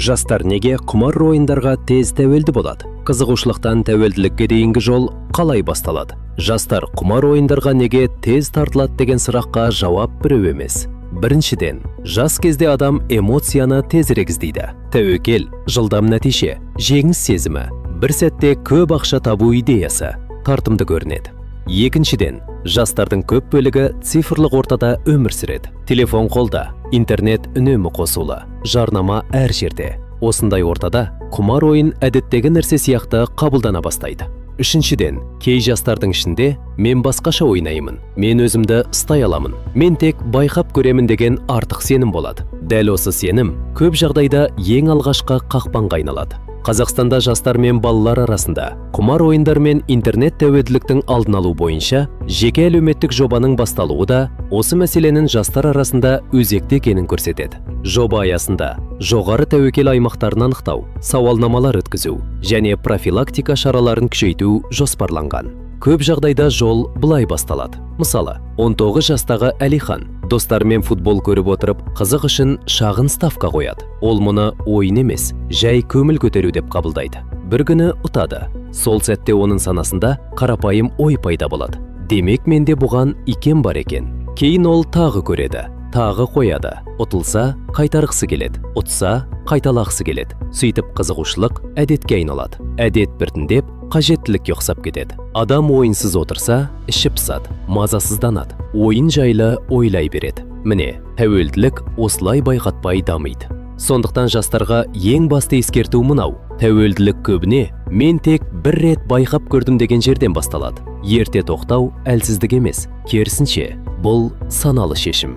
Жастар неге құмар ойындарға тез тәуелді болады? Қызығушылықтан тәуелділікке дейінгі жол қалай басталады? Жастар құмар ойындарға неге тез тартылады деген сұраққа жауап біреу емес. Біріншіден, жас кезде адам эмоцияны тезірек іздейді. Тәуекел, жылдам нәтиже, жеңіс сезімі, бір сәтте көп ақша табу идеясы тартымды көрінеді. Екіншіден, жастардың көп бөлігі цифрлық ортада өмір сүреді. Телефон қолда, интернет үнемі қосулы, жарнама әр жерде. Осындай ортада құмар ойын әдеттегі нәрсе сияқты қабылдана бастайды. Үшіншіден, кей жастардың ішінде мен басқаша ойнаймын, мен өзімді ұстай аламын, мен тек байқап көремін деген артық сенім болады. Дәл осы сенім көп жағдайда ең алғашқы қақпанға айналады. Қазақстанда жастар мен балалар арасында құмар ойындар мен интернет тәуелділіктің алдын алу бойынша жеке әлеуметтік жобаның басталуы да осы мәселенің жастар арасында өзекті екенін көрсетеді. Жоба аясында жоғары тәуекел аймақтарын анықтау, сауалнамалар өткізу және профилактика шараларын күшейту жоспарланған. Көп жағдайда жол былай басталады. Мысалы, 19 жастағы Әлихан достарымен футбол көріп отырып, қызық үшін шағын ставка қояды. Ол мұны ойын емес, жай көңіл көтеру деп қабылдайды. Бір күні ұтады. Сол сәтте оның санасында қарапайым ой пайда болады. Демек менде бұған икем бар екен. Кейін ол тағы көреді, тағы қояды. Ұтылса, қайтарғысы келеді. Ұтса, қайталағысы келеді. Сөйтіп қызығушылық әдетке айналады. Әдет біртіндеп қажеттілікке ұқсап кетеді. Адам ойынсыз отырса, іші пысады, мазасызданады, ойын жайлы ойлай береді. Міне, тәуелділік осылай байқатпай дамиды. Сондықтан жастарға ең басты ескерту мынау: тәуелділік көбіне мен тек бір рет байқап көрдім деген жерден басталады. Ерте тоқтау әлсіздік емес, керісінше, бұл саналы шешім.